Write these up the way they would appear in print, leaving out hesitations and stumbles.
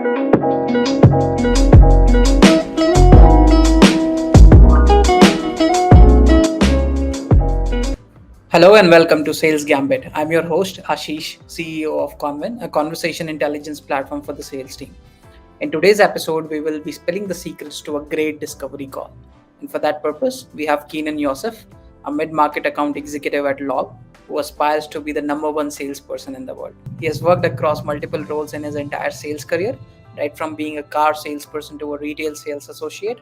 Hello and welcome to Sales Gambit. I'm your host, Ashish, CEO of Convin, a conversation intelligence platform for the sales team. In today's episode, we will be spilling the secrets to a great discovery call. And for that purpose, we have Keenan Yospeh, a mid-market account executive at Log, who aspires to be the number one salesperson in the world. He has worked across multiple roles in his entire sales career, right from being a car salesperson to a retail sales associate,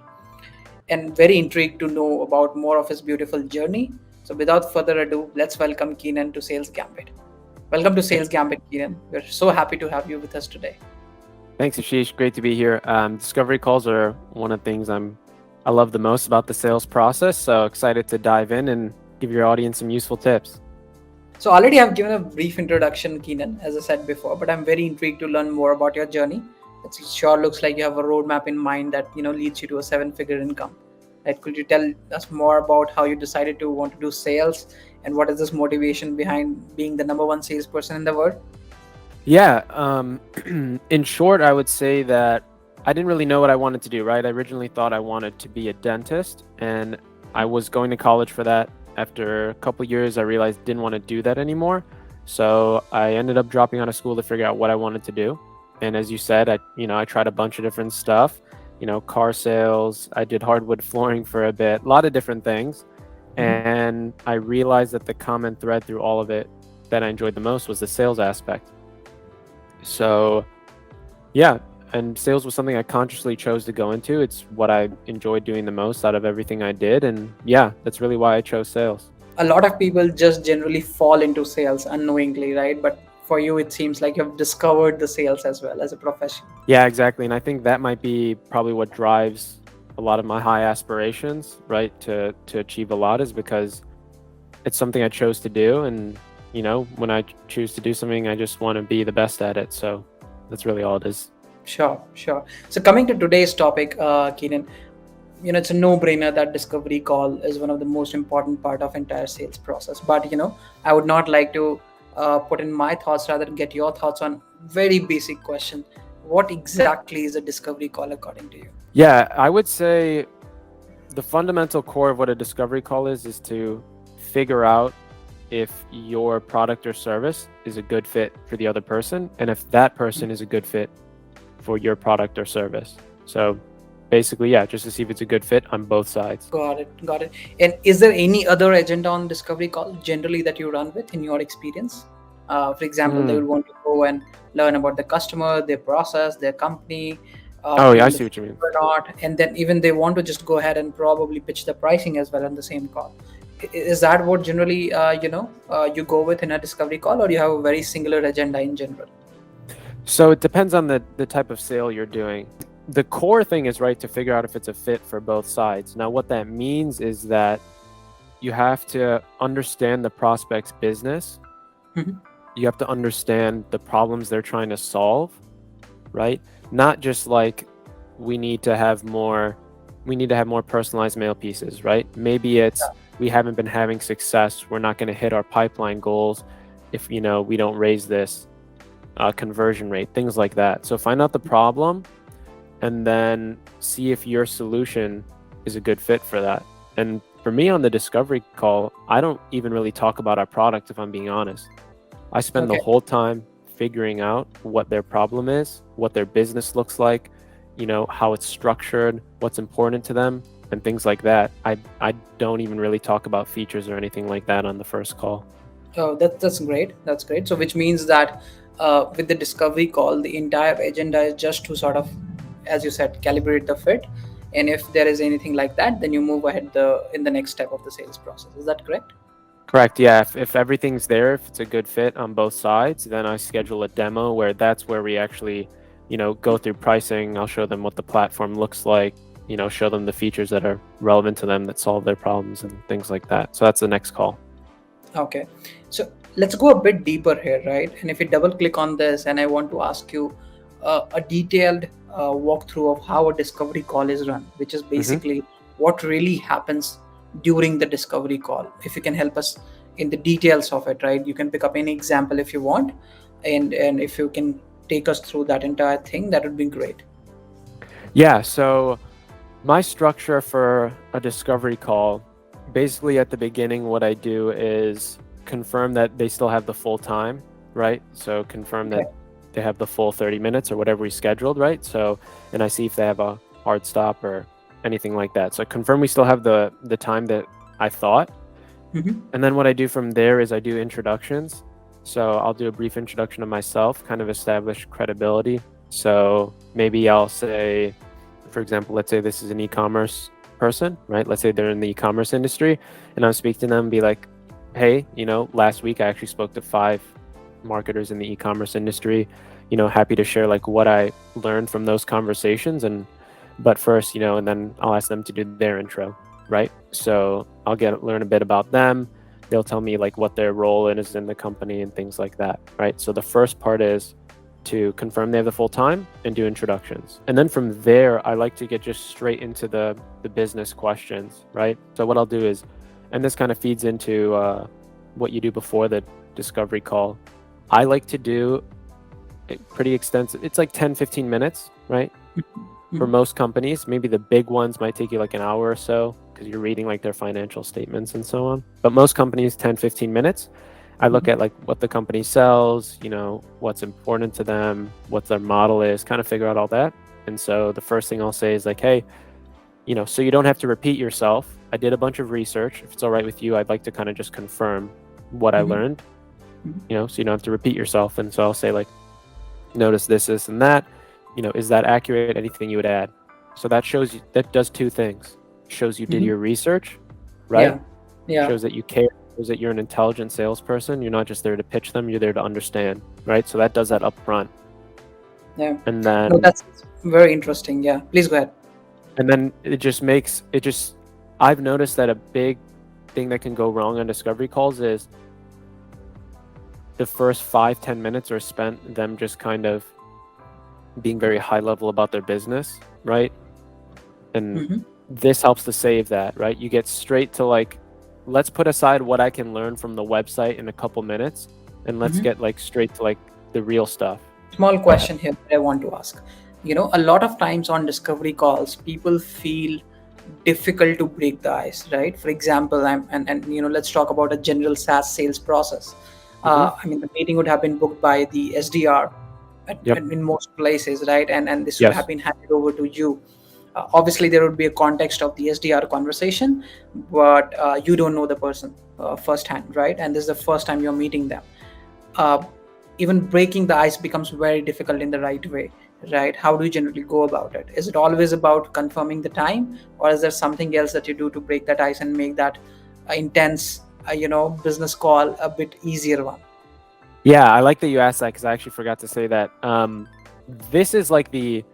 and very intrigued to know about more of his beautiful journey. So without further ado, let's welcome Keenan to Sales Gambit. Welcome to Sales Gambit, Keenan. We're so happy to have you with us today. Thanks, Ashish. Great to be here. Discovery calls are one of the things I love the most about the sales process. So excited to dive in and give your audience some useful tips. So already I've given a brief introduction, Keenan, as I said before, but I'm very intrigued to learn more about your journey. It sure looks like you have a roadmap in mind that leads you to a seven-figure income. Right? Could you tell us more about how you decided to want to do sales and what is this motivation behind being the number one salesperson in the world? Yeah. In short, I would say that I didn't really know what I wanted to do, right? I originally thought I wanted to be a dentist, and I was going to college for that. After a couple years, I realized I didn't want to do that anymore. So I ended up dropping out of school to figure out what I wanted to do. And as you said, I tried a bunch of different stuff, car sales. I did hardwood flooring for a bit, a lot of different things. And I realized that the common thread through all of it that I enjoyed the most was the sales aspect. So yeah, and sales was something I consciously chose to go into. It's what I enjoyed doing the most out of everything I did. And yeah, that's really why I chose sales. A lot of people just generally fall into sales unknowingly, right? But for you, it seems like you've discovered the sales as well as a profession. Yeah, exactly. And I think that might be probably what drives a lot of my high aspirations, right? To achieve a lot is because it's something I chose to do. And, when I choose to do something, I just want to be the best at it. So that's really all it is. Sure. So coming to today's topic, Keenan, it's a no-brainer that discovery call is one of the most important part of entire sales process. But I would not like to put in my thoughts, rather get your thoughts on very basic question. What exactly is a discovery call according to you? Yeah, I would say the fundamental core of what a discovery call is to figure out if your product or service is a good fit for the other person, and if that person is a good fit for your product or service. So basically, yeah, just to see if it's a good fit on both sides. Got it. And is there any other agenda on discovery call generally that you run with in your experience? For example, they would want to go and learn about the customer, their process, their company. Yeah, I see what you mean. Or not, and then even they want to just go ahead and probably pitch the pricing as well on the same call. Is that what generally you go with in a discovery call, or you have a very singular agenda in general? So it depends on the type of sale you're doing. The core thing is, right, to figure out if it's a fit for both sides. Now, what that means is that you have to understand the prospect's business. You have to understand the problems they're trying to solve, right? Not just like we need to have more personalized mail pieces, right? Maybe it's we haven't been having success. We're not going to hit our pipeline goals if we don't raise this conversion rate, things like that. So find out the problem and then see if your solution is a good fit for that. And for me on the discovery call, I don't even really talk about our product, if I'm being honest. I spend the whole time figuring out what their problem is, what their business looks like, how it's structured, what's important to them, and things like that. I don't even really talk about features or anything like that on the first call. Oh, that's great. That's great. So which means that with the discovery call, the entire agenda is just to sort of, as you said, calibrate the fit. And if there is anything like that, then you move ahead in the next step of the sales process. Is that correct? Correct. Yeah. If everything's there, if it's a good fit on both sides, then I schedule a demo that's where we actually, go through pricing. I'll show them what the platform looks like, show them the features that are relevant to them that solve their problems and things like that. So that's the next call. Okay. So let's go a bit deeper here, right? And if we double click on this, and I want to ask you a detailed walkthrough of how a discovery call is run, which is basically what really happens during the discovery call. If you can help us in the details of it, right? You can pick up any example if you want, and if you can take us through that entire thing, that would be great. Yeah, so my structure for a discovery call, basically at the beginning, what I do is confirm that they still have the full time, right? So confirm Okay. that they have the full 30 minutes or whatever we scheduled, right? So, and I see if they have a hard stop or anything like that. So confirm we still have the time that I thought. Mm-hmm. And then what I do from there is I do introductions. So I'll do a brief introduction of myself, kind of establish credibility. So maybe I'll say, for example, let's say this is an e-commerce person, right? Let's say they're in the e-commerce industry, and I'll speak to them and be like, hey, last week I actually spoke to 5 marketers in the e-commerce industry, happy to share like what I learned from those conversations. But first, and then I'll ask them to do their intro, right? So I'll learn a bit about them. They'll tell me like what their role is in the company and things like that, right? So the first part is to confirm they have the full time and do introductions. And then from there, I like to get just straight into the business questions, right? So what I'll do is, and this kind of feeds into what you do before the discovery call. I like to do it pretty extensive. It's like 10, 15 minutes, right? For most companies, maybe the big ones might take you like an hour or so because you're reading like their financial statements and so on. But most companies, 10, 15 minutes. I look at like what the company sells, what's important to them, what their model is, kind of figure out all that. And so the first thing I'll say is like, hey, so you don't have to repeat yourself. I did a bunch of research. If it's all right with you, I'd like to kind of just confirm what I learned, so you don't have to repeat yourself. And so I'll say like, notice this, and that. Is that accurate? Anything you would add? So that shows you, that does 2 things. Shows you did your research, right? Yeah. Shows that you care, shows that you're an intelligent salesperson. You're not just there to pitch them, you're there to understand, right? So that does that up front. Yeah. And then No, that's very interesting. Yeah. Please go ahead. And then I've noticed that a big thing that can go wrong on discovery calls is the first 5-10 minutes are spent them just kind of being very high level about their business, right? And this helps to save that, right? You get straight to like, let's put aside what I can learn from the website in a couple minutes, and let's get like straight to like the real stuff. Small question here that I want to ask. A lot of times on discovery calls, people feel difficult to break the ice, right? For example, let's talk about a general SaaS sales process. The meeting would have been booked by the SDR in most places, right? And this would have been handed over to you. Obviously, there would be a context of the SDR conversation, but you don't know the person firsthand, right? And this is the first time you're meeting them. Even breaking the ice becomes very difficult in the right way, right? How do you generally go about it? Is it always about confirming the time, or is there something else that you do to break that ice and make that intense, business call a bit easier one? Yeah, I like that you asked that because I actually forgot to say that. This is like the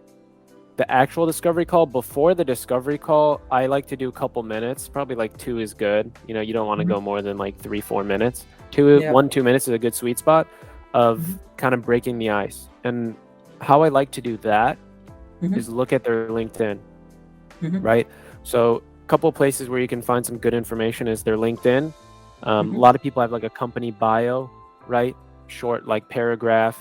actual discovery call. Before the discovery call, I like to do a couple minutes. Probably like 2 is good. You don't want to go more than like 3-4 minutes. 1-2 minutes is a good sweet spot of kind of breaking the ice. And how I like to do that is look at their LinkedIn, right? So a couple of places where you can find some good information is their LinkedIn. A lot of people have like a company bio, right? Short like paragraph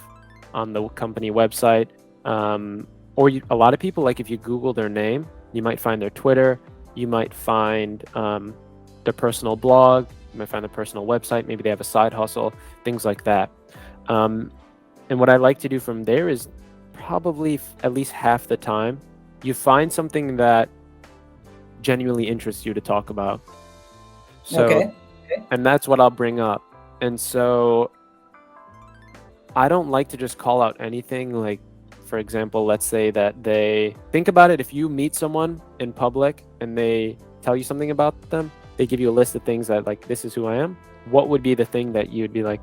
on the company website. Or a lot of people, like if you Google their name, you might find their Twitter, you might find their personal blog, you might find their personal website, maybe they have a side hustle, things like that. And what I like to do from there is probably at least half the time, you find something that genuinely interests you to talk about. So, and that's what I'll bring up. And so I don't like to just call out anything. Like, for example, let's say that think about it. If you meet someone in public and they tell you something about them, they give you a list of things that like, this is who I am. What would be the thing that you'd be like,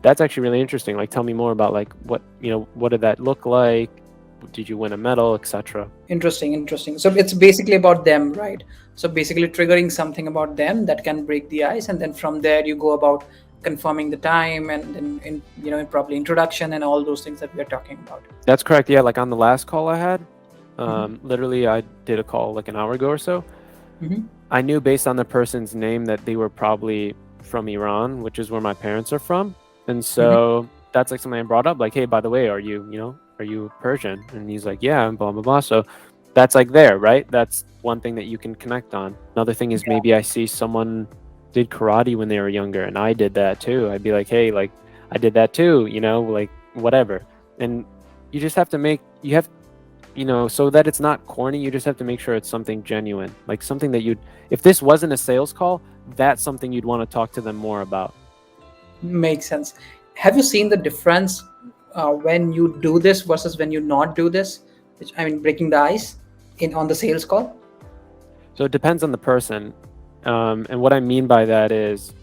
that's actually really interesting. Like, tell me more about like what did that look like? Did you win a medal, etc.? Interesting. So it's basically about them, right? So basically triggering something about them that can break the ice, and then from there you go about confirming the time and probably introduction and all those things that we're talking about. That's correct. Yeah, like on the last call I had, literally I did a call like an hour ago or so. I knew based on the person's name that they were probably from Iran, which is where my parents are from. And so that's like something I brought up, like, hey, by the way, are you Persian? And he's like, yeah, and blah blah blah. So that's like there, right? That's one thing that you can connect on. Another thing is maybe I see someone did karate when they were younger and I did that too. I'd be like, hey, like I did that too, like whatever. And you just have to so that it's not corny, you just have to make sure it's something genuine, like something that if this wasn't a sales call, that's something you'd want to talk to them more about. Makes sense. Have you seen the difference when you do this versus when you not do this? Which, I mean, breaking the ice on the sales call. So it depends on the person. And what I mean by that is,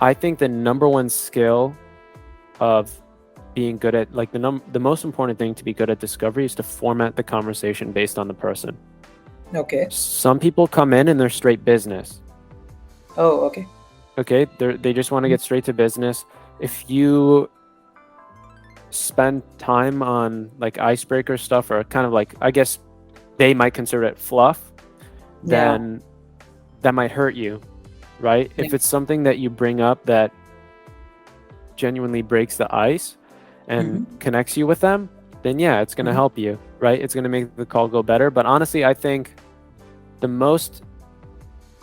I think the number one skill of being good at, like the most important thing to be good at discovery is to format the conversation based on the person. Okay. Some people come in and they're straight business. Oh, okay. Okay, they just want to get straight to business. If you spend time on like icebreaker stuff, or kind of like, I guess they might consider it fluff, then that might hurt you, right? If it's something that you bring up that genuinely breaks the ice and connects you with them, then yeah, it's going to help you, right? It's going to make the call go better. But honestly, I think the most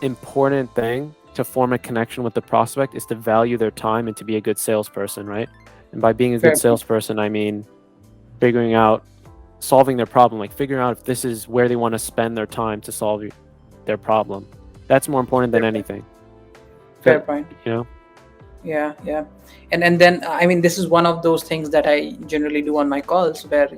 important thing to form a connection with the prospect is to value their time and to be a good salesperson, right? And by being a good salesperson, I mean solving their problem, like figuring out if this is where they want to spend their time to solve their problem. That's more important than anything. Fair point. Yeah. And then, I mean, this is one of those things that I generally do on my calls where,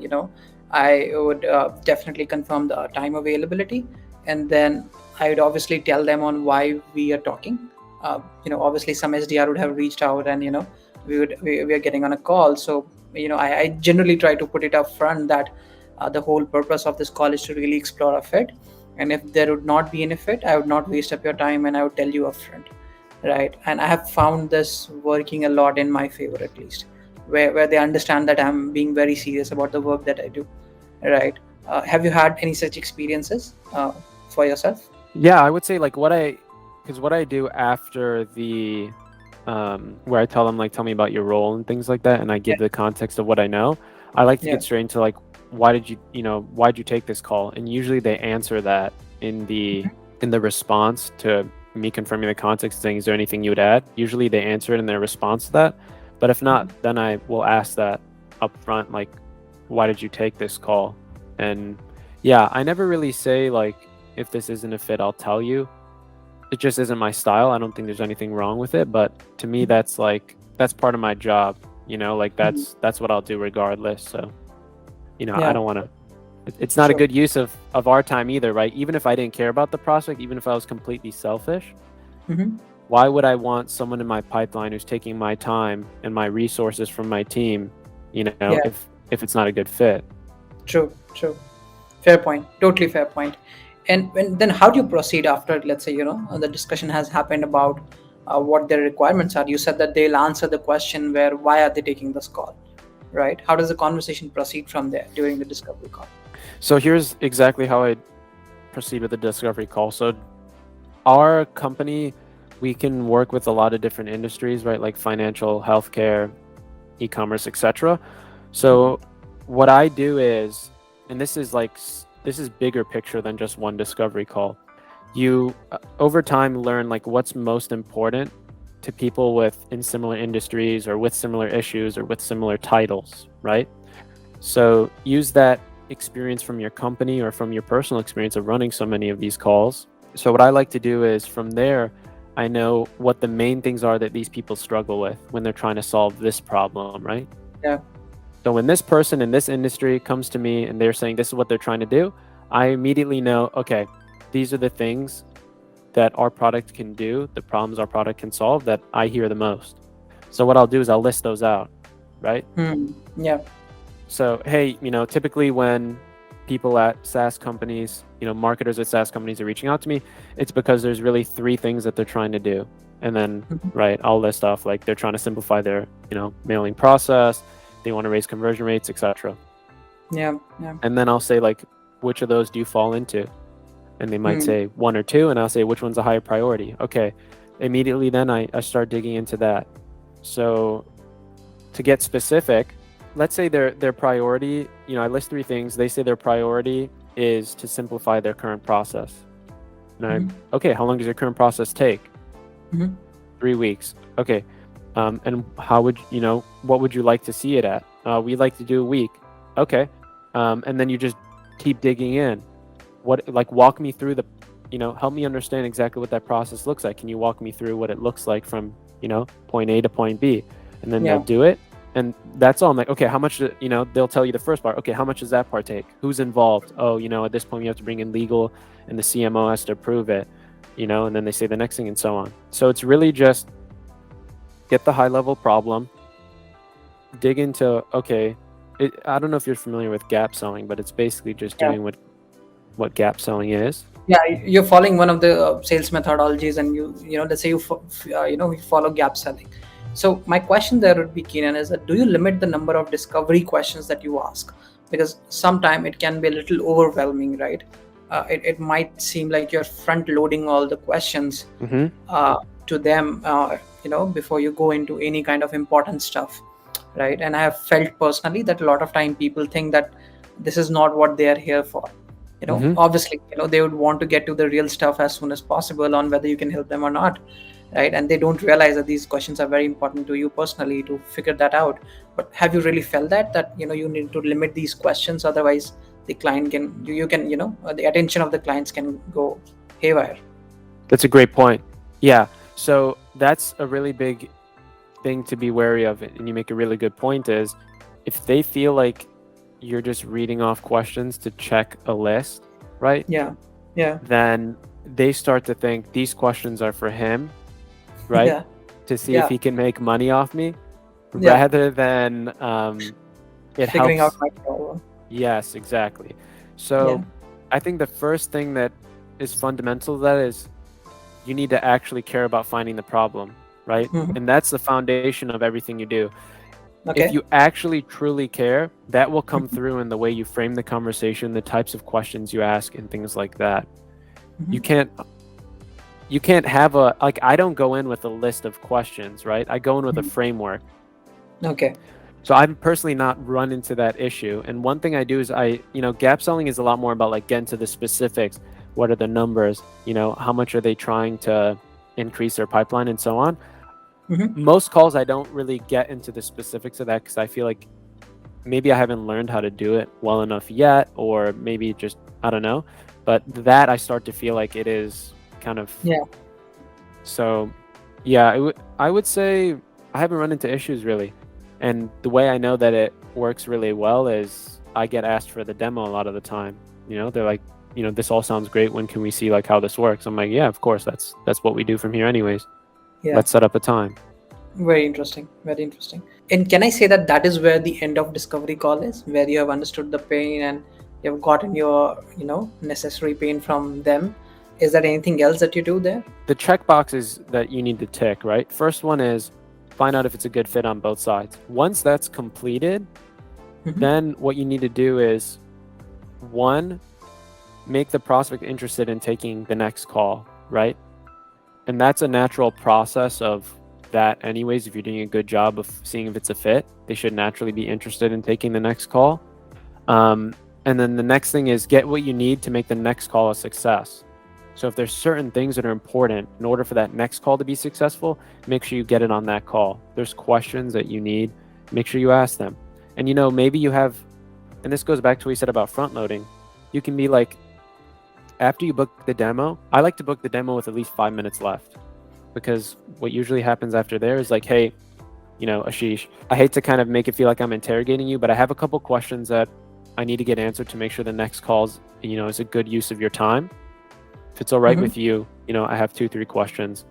I would definitely confirm the time availability. And then I would obviously tell them on why we are talking. Obviously some SDR would have reached out and, we are getting on a call. So, I generally try to put it up front that the whole purpose of this call is to really explore a fit. And if there would not be any fit, I would not waste up your time and I would tell you upfront. Right. And I have found this working a lot in my favor, at least, where they understand that I'm being very serious about the work that I do. Right. Have you had any such experiences for yourself? Yeah, I would say like what I do after the where I tell them like, tell me about your role and things like that, and I give the context of what I know. I like to get straight into like, why'd you take this call? And usually they answer that in the response to me confirming the context, saying, is there anything you would add? Usually they answer it in their response to that. But if not, then I will ask that up front, like, why did you take this call? And yeah, I never really say like, if this isn't a fit, I'll tell you. It just isn't my style. I don't think there's anything wrong with it. But to me, that's part of my job, like that's what I'll do regardless. So, I don't want to, it's not a good use of our time either, right? Even if I didn't care about the prospect, even if I was completely selfish, why would I want someone in my pipeline who's taking my time and my resources from my team, if it's not a good fit? True. Fair point. Totally fair point. And then how do you proceed after, let's say, the discussion has happened about what their requirements are? You said that they'll answer the question why are they taking this call, right? How does the conversation proceed from there during the discovery call? So here's exactly how I proceed with the discovery call. So our company, we can work with a lot of different industries, right? Like financial, healthcare, e-commerce, etc. So what I do is, and this is bigger picture than just one discovery call. You over time learn like what's most important to people in similar industries or with similar issues or with similar titles, right? So use that experience from your company or from your personal experience of running so many of these calls. So what I like to do is from there, I know what the main things are that these people struggle with when they're trying to solve this problem, right? Yeah. So when this person in this industry comes to me and they're saying this is what they're trying to do, I immediately know, okay, these are the things that our product can do, the problems our product can solve that I hear the most. So what I'll do is I'll list those out, right? Yeah. So, hey, typically when people at SaaS companies, marketers at SaaS companies are reaching out to me, it's because there's really 3 things that they're trying to do. And then, right, I'll list off like they're trying to simplify their, mailing process, they want to raise conversion rates, etc. Yeah. And then I'll say like, which of those do you fall into? And they might say 1 or 2, and I'll say which one's a higher priority. Okay, immediately then I start digging into that. So to get specific, let's say their priority, I list 3 things. They say their priority is to simplify their current process. And okay, how long does your current process take? 3 weeks. Okay. And how would, what would you like to see it at? We'd like to do a week. Okay. And then you just keep digging in. Walk me through help me understand exactly what that process looks like. Can you walk me through what it looks like from, point A to point B? And then they'll do it. And that's all. I'm like, okay, how much, they'll tell you the first part. Okay, how much does that part take? Who's involved? Oh, at this point you have to bring in legal and the CMO has to approve it, and then they say the next thing and so on. So it's really just get the high level problem, dig into, okay, I don't know if you're familiar with gap selling, but it's basically just doing what gap selling is. Yeah, you're following one of the sales methodologies, and let's say you follow gap selling. So my question there would be, Keenan, is that do you limit the number of discovery questions that you ask? Because sometimes it can be a little overwhelming, right? It might seem like you're front loading all the questions to them, before you go into any kind of important stuff, right? And I have felt personally that a lot of time people think that this is not what they are here for. Obviously, they would want to get to the real stuff as soon as possible on whether you can help them or not, right? And they don't realize that these questions are very important to you personally to figure that out. But have you really felt that you need to limit these questions, otherwise the client the attention of the clients can go haywire? That's a great point. Yeah. So that's a really big thing to be wary of, and you make a really good point, is if they feel like you're just reading off questions to check a list, right? Yeah. Then they start to think these questions are for him, right? To see if he can make money off me, rather than it figuring helps. out my problem. Yes, exactly. So I think the first thing that is fundamental to that is you need to actually care about finding the problem, right? And that's the foundation of everything you do. If you actually truly care, that will come through in the way you frame the conversation, the types of questions you ask, and things like that. You can't have I don't go in with a list of questions, right? I go in with a framework. Okay. So I'm personally not run into that issue. And one thing I do is gap selling is a lot more about getting to the specifics. What are the numbers? How much are they trying to increase their pipeline and so on? Most calls I don't really get into the specifics of that because I feel like maybe I haven't learned how to do it well enough yet, or maybe just, I don't know. But that I start to feel like it is kind of... So I would say I haven't run into issues really. And the way I know that it works really well is I get asked for the demo a lot of the time. They're like, this all sounds great. When can we see how this works? I'm like, yeah, of course. That's what we do from here anyways. Let's set up a time. Very interesting. And can I say that is where the end of discovery call is, where you have understood the pain and you have gotten your necessary pain from them? Is there anything else that you do there? The check boxes that you need to tick, right? First one is find out if it's a good fit on both sides. Once that's completed, then what you need to do is, one, make the prospect interested in taking the next call, right? And that's a natural process of that anyways. If you're doing a good job of seeing if it's a fit, they should naturally be interested in taking the next call. And then the next thing is get what you need to make the next call a success. So if there's certain things that are important in order for that next call to be successful, make sure you get it on that call. There's questions that you need, make sure you ask them. And maybe you have, and this goes back to what we said about front loading. You can be like, after you book the demo, I like to book the demo with at least 5 minutes left, because what usually happens after there is hey, Ashish, I hate to kind of make it feel like I'm interrogating you, but I have a couple questions that I need to get answered to make sure the next call's, is a good use of your time. If it's all right with you, I have 2-3 questions.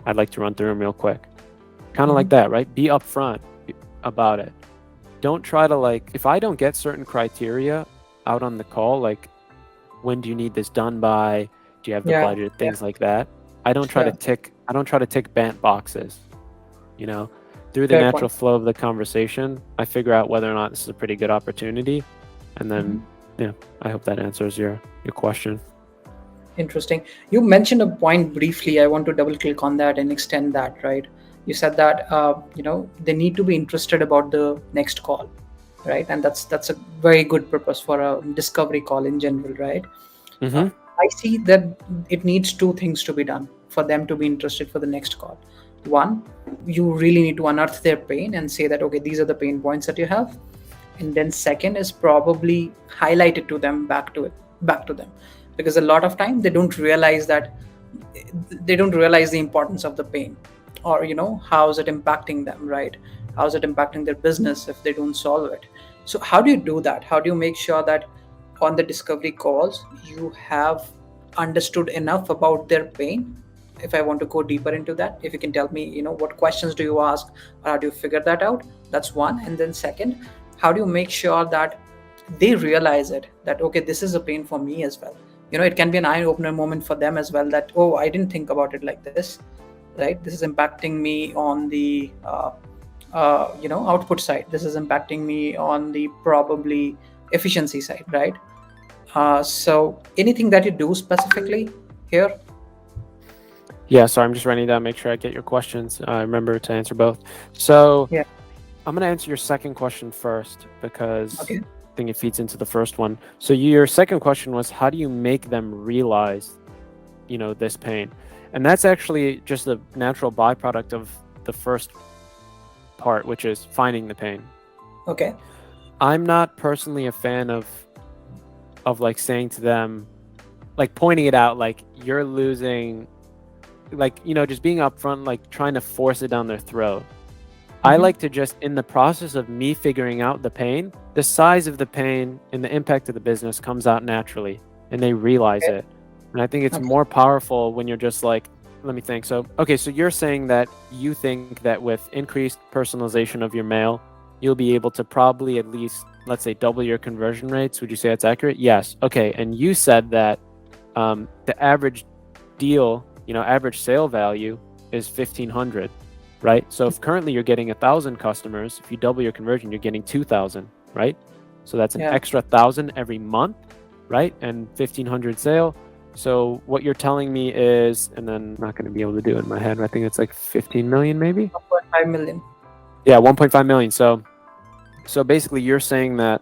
I'd like to run through them real quick. Kind of like that, right? Be upfront about it. Don't try to if I don't get certain criteria out on the call, when do you need this done by? Do you have the budget? Things like that. I don't try to tick bant boxes. Through the natural flow of the conversation, I figure out whether or not this is a pretty good opportunity. And then, I hope that answers your question. Interesting. You mentioned a point briefly. I want to double click on that and extend that, right? You said that they need to be interested about the next call, right? And that's a very good purpose for a discovery call in general, right? uh, Mm-hmm. I see that it needs two things to be done for them to be interested for the next call. One, you really need to unearth their pain and say that, okay, these are the pain points that you have. And then second is probably highlight it to them, back to them, because a lot of time they don't realize the importance of the pain, or how is it impacting them, right? How is it impacting their business if they don't solve it? So how do you do that? How do you make sure that on the discovery calls you have understood enough about their pain? If I want to go deeper into that, if you can tell me, what questions do you ask, or how do you figure that out? That's one. And then second, how do you make sure that they realize it, that okay, this is a pain for me as well? It can be an eye opener moment for them as well, that, oh, I didn't think about it like this, right? This is impacting me on the output side. This is impacting me on the probably efficiency side, right? So anything that you do specifically here? Yeah, so I'm just writing down, make sure I get your questions. Remember to answer both. So Yeah. I'm going to answer your second question first because Okay. I think it feeds into the first one. So your second question was, how do you make them realize, this pain? And that's actually just a natural byproduct of the first part, which is finding the pain. Okay. I'm not personally a fan of like saying to them, like pointing it out, like you're losing, like, just being upfront, like trying to force it down their throat. I like to just, in the process of me figuring out the pain, the size of the pain and the impact of the business comes out naturally and they realize Okay. it. And I think it's Okay. more powerful when you're just like, let me think. So, okay, so you're saying that you think that with increased personalization of your mail, you'll be able to probably at least, let's say, double your conversion rates. Would you say that's accurate? Yes. Okay. And you said that the average deal, average sale value is 1,500, right? So if currently you're getting 1,000 customers, if you double your conversion, you're getting 2,000, right? So that's an Yeah. extra 1,000 every month, right? And 1,500 sale. So what you're telling me is, and then I'm not going to be able to do it in my head, I think it's like 15 million maybe? 1.5 million. Yeah, 1.5 million. So basically you're saying that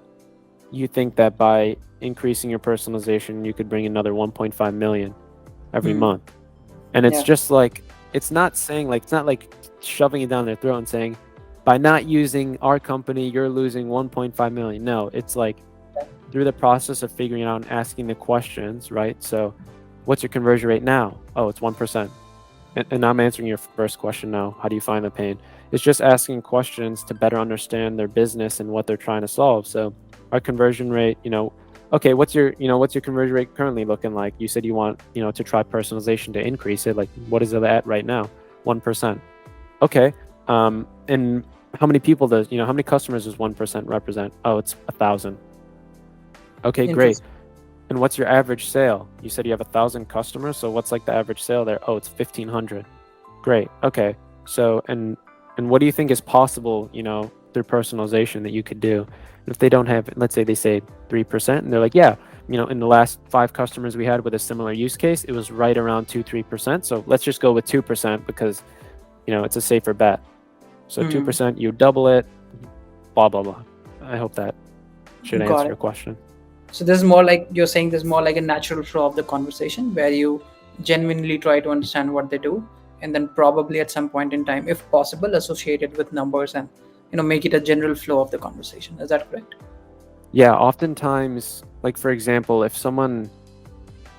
you think that by increasing your personalization, you could bring another 1.5 million every month. And it's Yeah. just like, it's not saying like, it's not like shoving it down their throat and saying, by not using our company, you're losing 1.5 million. No, it's like through the process of figuring out and asking the questions, right? So what's your conversion rate now? Oh, it's 1%. And I'm answering your first question now. How do you find the pain? It's just asking questions to better understand their business and what they're trying to solve. So our conversion rate, okay, what's your conversion rate currently looking like? You said you want, to try personalization to increase it. Like, what is it at right now? 1%. Okay. And how many people how many customers does 1% represent? Oh, it's 1,000. Okay, great. And what's your average sale? You said you have 1,000 customers. So what's like the average sale there? Oh, it's 1,500. Great. Okay. So, and what do you think is possible, through personalization that you could do? And if they don't have, let's say they say 3%, and they're like, yeah, in the last 5 customers we had with a similar use case, it was right around 2-3%. So let's just go with 2% because, it's a safer bet. So 2%, you double it, blah, blah, blah. I hope that should answer your question. So this is more like, you're saying there's more like a natural flow of the conversation where you genuinely try to understand what they do, and then probably at some point in time, if possible, associate it with numbers and make it a general flow of the conversation. Is that correct? Yeah, oftentimes, like for example, if someone,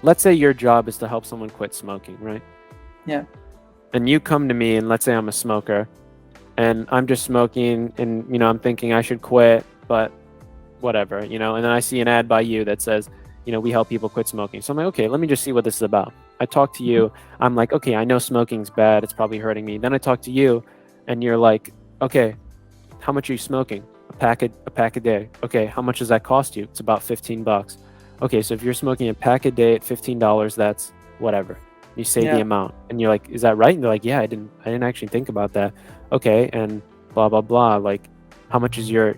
let's say your job is to help someone quit smoking, right? Yeah. And you come to me and let's say I'm a smoker and I'm just smoking and I'm thinking I should quit, but whatever, and then I see an ad by you that says, we help people quit smoking. So I'm like, okay, let me just see what this is about. I talk to you. I'm like, okay, I know smoking's bad. It's probably hurting me. Then I talk to you and you're like, okay, how much are you smoking? A pack a day. Okay, how much does that cost you? It's about $15. Okay, so if you're smoking a pack a day at $15, that's whatever. You say the amount and you're like, is that right? And they're like, yeah, I didn't actually think about that. Okay, and blah, blah, blah. Like, how much is your,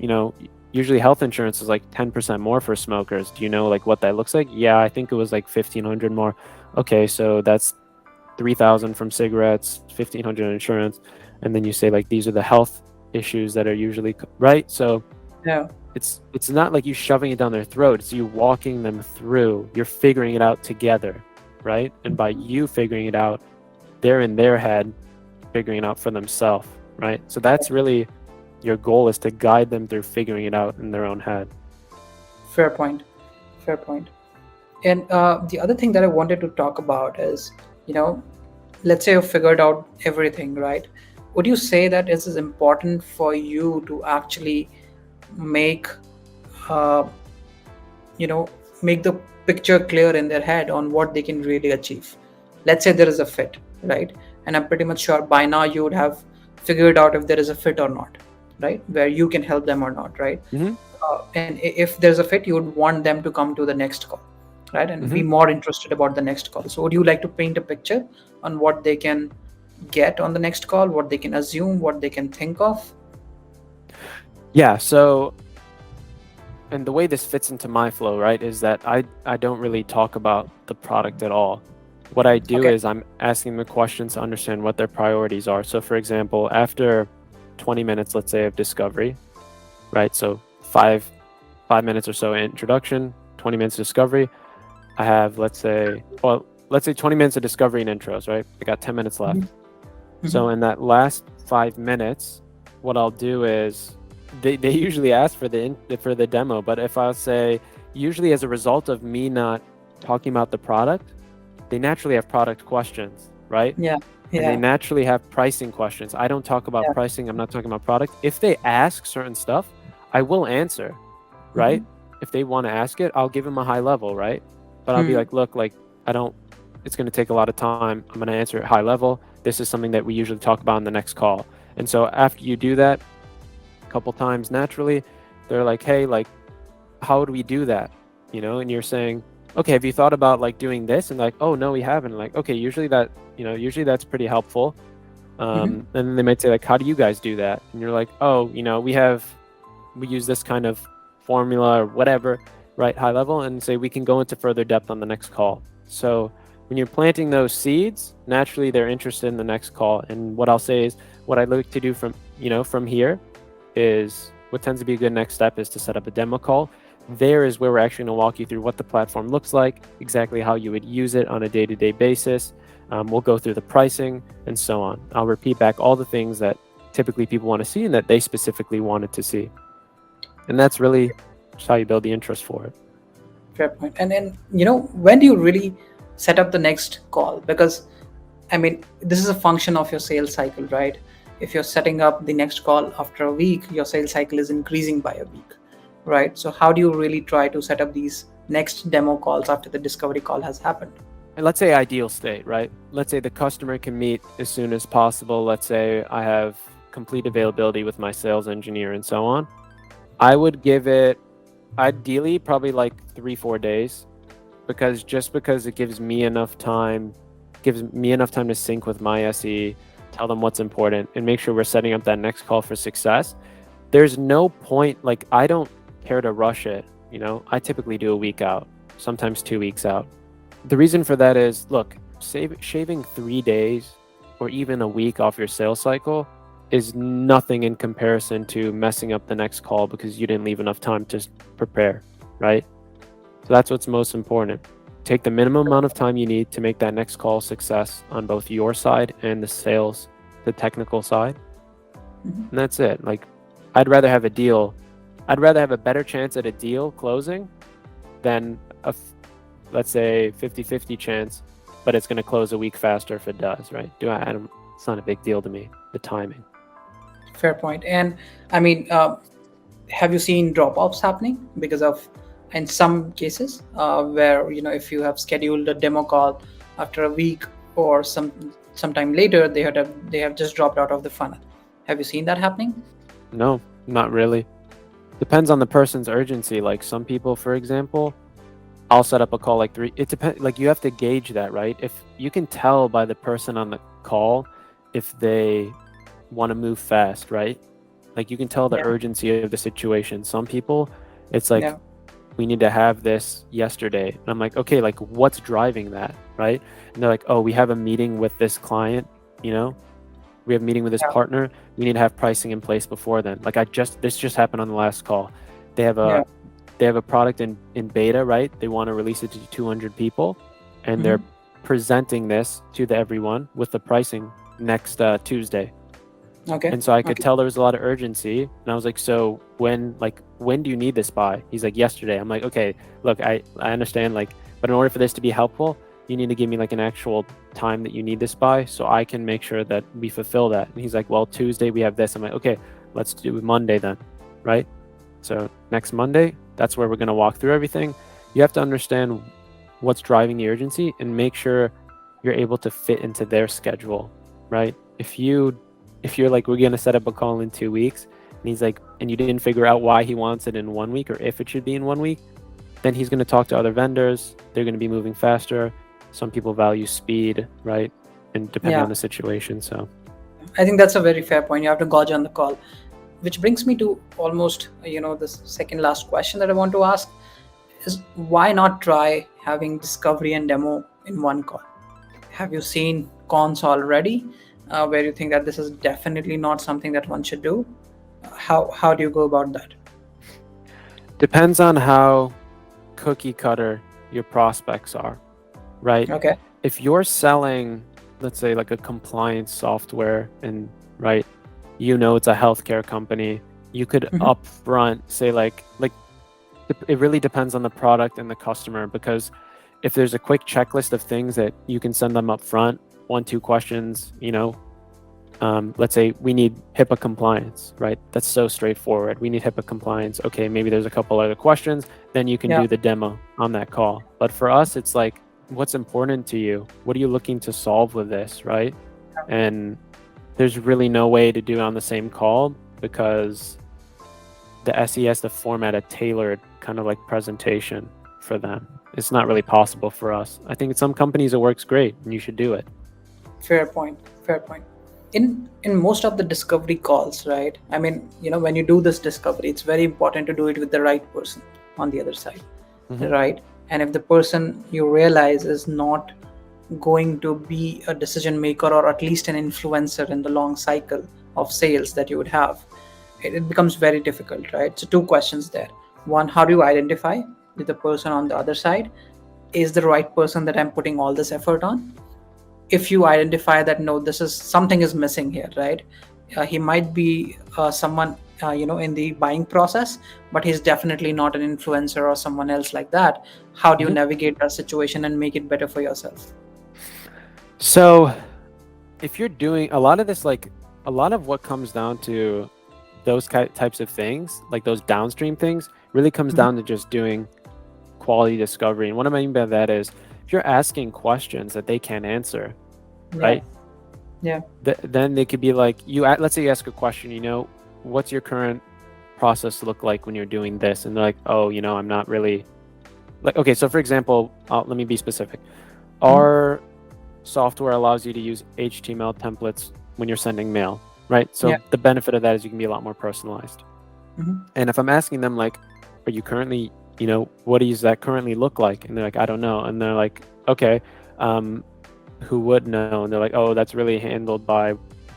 usually health insurance is like 10% more for smokers. Do you know like what that looks like? Yeah, I think it was like 1,500 more. Okay, so that's 3,000 from cigarettes, 1,500 insurance. and then you say like these are the health issues that are usually right. So Yeah. it's not like you shoving it down their throat, it's you walking them through, you're figuring it out together, right? And by you figuring it out, they're in their head figuring it out for themselves, right? So that's really your goal, is to guide them through figuring it out in their own head. Fair point. Fair point. And the other thing that I wanted to talk about is, you know, let's say you've figured out everything, right? Would you say that it is important for you to actually make, uh, you know, make the picture clear in their head on what they can really achieve? Let's say there is a fit, right? And I'm pretty much sure by now you would have figured out if there is a fit or not, right? Where you can help them or not, right? Mm-hmm. And if there's a fit, you would want them to come to the next call, right? And be Mm-hmm. more interested about the next call. So would you like to paint a picture on what they can get on the next call, what they can assume, what they can think of? Yeah, so, and the way this fits into my flow, right, is that I don't really talk about the product at all. What I do Okay. is I'm asking them questions to understand what their priorities are. So for example, after 20 minutes, let's say, of discovery, right? So five minutes or so introduction, 20 minutes discovery. I have, let's say 20 minutes of discovery and intros, right? I got 10 minutes left. Mm-hmm. So in that last 5 minutes, what I'll do is they usually ask for the demo, but if I say, usually as a result of me not talking about the product, they naturally have product questions, right? Yeah. And they Yeah. naturally have pricing questions. I don't talk about Yeah. pricing, I'm not talking about product. If they ask certain stuff, I will answer, right? Mm-hmm. If they want to ask it, I'll give them a high level, right? But I'll be Hmm. like, look, like, it's going to take a lot of time. I'm going to answer it high level. This is something that we usually talk about in the next call. And so after you do that a couple times, naturally, they're like, hey, like, how do we do that? And you're saying, okay, have you thought about like doing this? And like, oh, no, we haven't. Like, okay, usually that's pretty helpful. Mm-hmm. And then they might say like, how do you guys do that? And you're like, oh, we use this kind of formula or whatever, right? High level, and say we can go into further depth on the next call. So when you're planting those seeds, naturally they're interested in the next call. And what I'll say is, what I like to do from here is, what tends to be a good next step is to set up a demo call. There is where we're actually going to walk you through what the platform looks like, exactly how you would use it on a day-to-day basis. We'll go through the pricing and so on. I'll repeat back all the things that typically people want to see and that they specifically wanted to see. And that's really just how you build the interest for it. Fair point. And then, when do you really set up the next call? Because, I mean, this is a function of your sales cycle, right? If you're setting up the next call after a week, your sales cycle is increasing by a week, right? So how do you really try to set up these next demo calls after the discovery call has happened? And let's say ideal state, right? Let's say the customer can meet as soon as possible. Let's say I have complete availability with my sales engineer and so on. I would give it ideally probably like 3-4 days, because it gives me enough time to sync with my SE, tell them what's important, and make sure we're setting up that next call for success. There's no point, like, I don't care to rush it. I typically do a week out, sometimes 2 weeks out. The reason for that is, look, shaving 3 days or even a week off your sales cycle is nothing in comparison to messing up the next call because you didn't leave enough time to prepare, right? So that's what's most important. Take the minimum amount of time you need to make that next call a success on both your side and the technical side. Mm-hmm. And that's it. Like, I'd rather have a better chance at a deal closing than let's say 50-50 chance, but it's going to close a week faster if it does, right? It's not a big deal to me, the timing. Fair point. And I mean, have you seen drop-offs happening because of, in some cases, where if you have scheduled a demo call after a week or sometime later, they have just dropped out of the funnel? Have you seen that happening? No, not really. Depends on the person's urgency. Like, some people, for example, I'll set up a call like 3. It depends. Like, you have to gauge that, right? If you can tell by the person on the call if they want to move fast, right? Like, you can tell the Yeah. urgency of the situation. Some people, it's like, Yeah. we need to have this yesterday. And I'm like, okay, like, what's driving that, right? And they're like, oh, we have a meeting with this client, We have a meeting with this Yeah. partner. We need to have pricing in place before then. Like this just happened on the last call. They have Yeah. a product in beta, right? They want to release it to 200 people, and they're presenting this to everyone with the pricing next Tuesday. Okay. And so I could Okay. tell there was a lot of urgency, and I was like, so when do you need this by? He's like, yesterday. I'm like, okay, look, I understand, like, but in order for this to be helpful, you need to give me like an actual time that you need this by, so I can make sure that we fulfill that. And he's like, well, Tuesday we have this. I'm like, okay, let's do Monday then, right? So next Monday, that's where we're going to walk through everything. You have to understand what's driving the urgency and make sure you're able to fit into their schedule, right? If you're like, we're going to set up a call in 2 weeks, and he's like, and you didn't figure out why he wants it in 1 week or if it should be in 1 week, then he's going to talk to other vendors. They're going to be moving faster. Some people value speed, right? And depending on the situation. So I think that's a very fair point. You have to gauge on the call, which brings me to almost, this second last question that I want to ask is, why not try having discovery and demo in one call? Have you seen cons already where you think that this is definitely not something that one should do? How do you go about that? depends on how cookie cutter your prospects are, right? Okay. If you're selling, let's say, like a compliance software, and right, it's a healthcare company, you could upfront say like it really depends on the product and the customer, because if there's a quick checklist of things that you can send them up front, 1-2 questions, let's say we need HIPAA compliance, right? That's so straightforward. We need HIPAA compliance. Okay, maybe there's a couple other questions, then you can do the demo on that call. But for us, it's like, what's important to you? What are you looking to solve with this, right? And there's really no way to do it on the same call, because the SE has to format a tailored kind of like presentation for them. It's not really possible for us. I think in some companies it works great and you should do it. Fair point. In most of the discovery calls, right? I mean, when you do this discovery, it's very important to do it with the right person on the other side, right? And if the person you realize is not going to be a decision maker, or at least an influencer in the long cycle of sales that you would have, it becomes very difficult, right? So 2 questions there. One, how do you identify if the person on the other side is the right person that I'm putting all this effort on? If you identify that, no, something is missing here, right? He might be someone in the buying process, but he's definitely not an influencer or someone else like that. How do you navigate that situation and make it better for yourself? So if you're doing a lot of this, like a lot of what comes down to those types of things, like those downstream things, really comes down to just doing quality discovery. And what I mean by that is, if you're asking questions that they can't answer, right? Yeah. Then they could be like, let's say you ask a question, what's your current process look like when you're doing this? And they're like, oh, I'm not really like, okay, so for example, let me be specific. Our software allows you to use HTML templates when you're sending mail, right? So the benefit of that is you can be a lot more personalized. And if I'm asking them like, are you currently, what does that currently look like? And they're like, I don't know. And they're like, okay, who would know? And they're like, oh, that's really handled by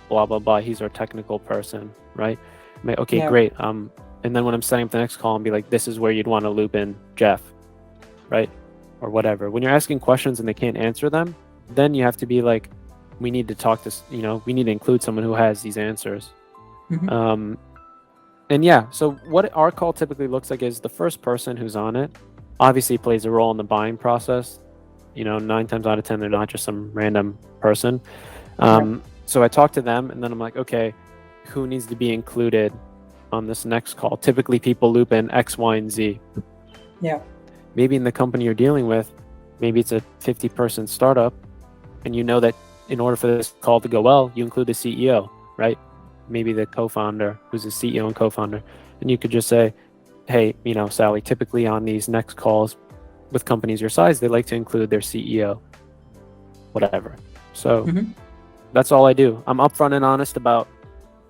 blah, blah, blah. He's our technical person, right? I'm like, okay, great. And then when I'm setting up the next call, and be like, this is where you'd want to loop in Jeff, right? Or whatever. When you're asking questions and they can't answer them, then you have to be like, we need to talk to, we need to include someone who has these answers. And yeah, so what our call typically looks like is the first person who's on it obviously plays a role in the buying process. 9 times out of 10, they're not just some random person. So I talk to them, and then I'm like, okay, who needs to be included on this next call? Typically people loop in X, Y, and Z. Yeah. Maybe in the company you're dealing with, maybe it's a 50-person startup, and that in order for this call to go well, you include the CEO, right? Maybe the co-founder, who's the CEO and co-founder. And you could just say, hey, Sally, typically on these next calls with companies your size, they like to include their CEO, whatever. So that's all I do. I'm upfront and honest about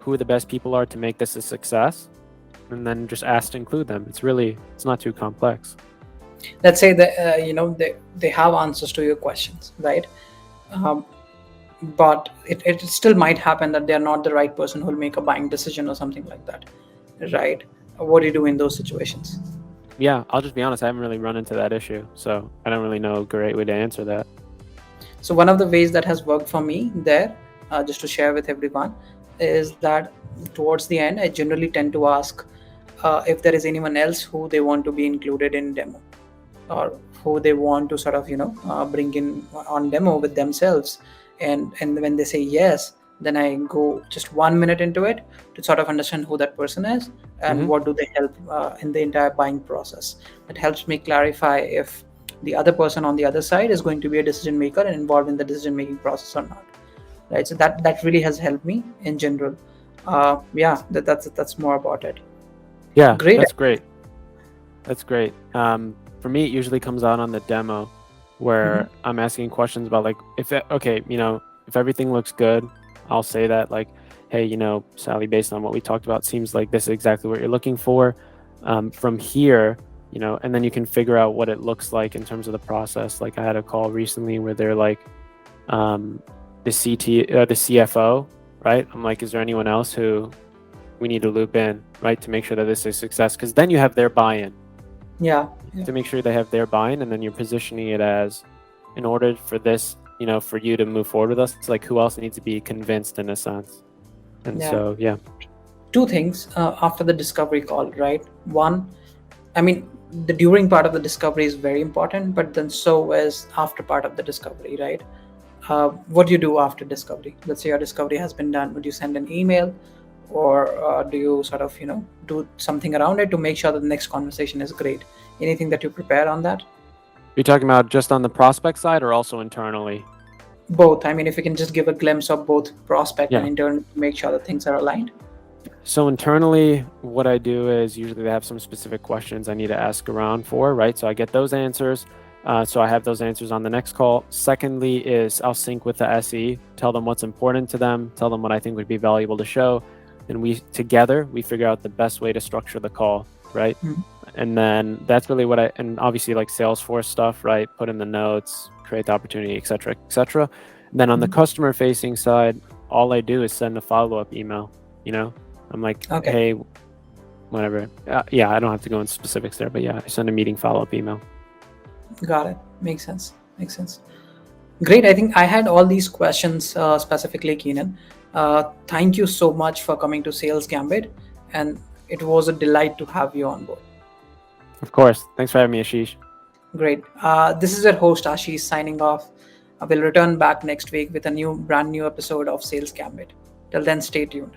who the best people are to make this a success, and then just ask to include them. It's not too complex. Let's say that, they have answers to your questions, right? but it still might happen that they're not the right person who will make a buying decision or something like that, right? What do you do in those situations? Yeah, I'll just be honest. I haven't really run into that issue, so I don't really know a great way to answer that. So one of the ways that has worked for me there, just to share with everyone, is that towards the end, I generally tend to ask if there is anyone else who they want to be included in demo, or who they want to sort of bring in on demo with themselves. And when they say yes, then I go just 1 minute into it to sort of understand who that person is and Hmm. what do they help in the entire buying process. That helps me clarify if the other person on the other side is going to be a decision maker and involved in the decision making process or not, right? So that really has helped me in general. Yeah, that's more about it. Yeah, Great. that's great. That's great. For me, it usually comes out on the demo Mhm. where I'm asking questions about like if everything looks good, I'll say that like, hey, Sally, based on what we talked about, seems like this is exactly what you're looking for. From here, and then you can figure out what it looks like in terms of the process. Like I had a call recently where they're like, the CFO, right? I'm like, is there anyone else who we need to loop in, right, to make sure that this is a success? Because then you have their buy-in. Yeah. To make sure they have their buy-in, and then you're positioning it as, in order for this, for you to move forward with us, it's like who else needs to be convinced in a sense. And Yeah. so, yeah. Two things after the discovery call, right? One, I mean, the during part of the discovery is very important, but then so is after part of the discovery, right? What do you do after discovery? Let's say your discovery has been done. Would you send an email, or do you sort of do something around it to make sure that the next conversation is great? Anything that you prepare on that? You're talking about just on the prospect side or also internally? Both. I mean, if you can just give a glimpse of both prospect and Yeah. intern to make sure that things are aligned. So internally, what I do is usually they have some specific questions I need to ask around for, right? So I get those answers. So I have those answers on the next call. Secondly, is I'll sync with the SE, tell them what's important to them, tell them what I think would be valuable to show, and we figure out the best way to structure the call, right? Mhm. And then that's really and obviously like Salesforce stuff, right? Put in the notes, create the opportunity, et cetera, et cetera. And then on the Mhm. customer facing side, all I do is send a follow-up email, I'm like, Okay, hey, whatever. Yeah, I don't have to go into specifics there, but yeah, I send a meeting follow-up email. got it. Makes sense. Makes sense. Great. I think I had all these questions specifically, Keenan. Thank you so much for coming to Sales Gambit, and it was a delight to have you on board. Of course. Thanks for having me, Ashish. Great. This is your host Ashish signing off. I will return back next week with a brand new episode of Sales Gambit. Till then, stay tuned.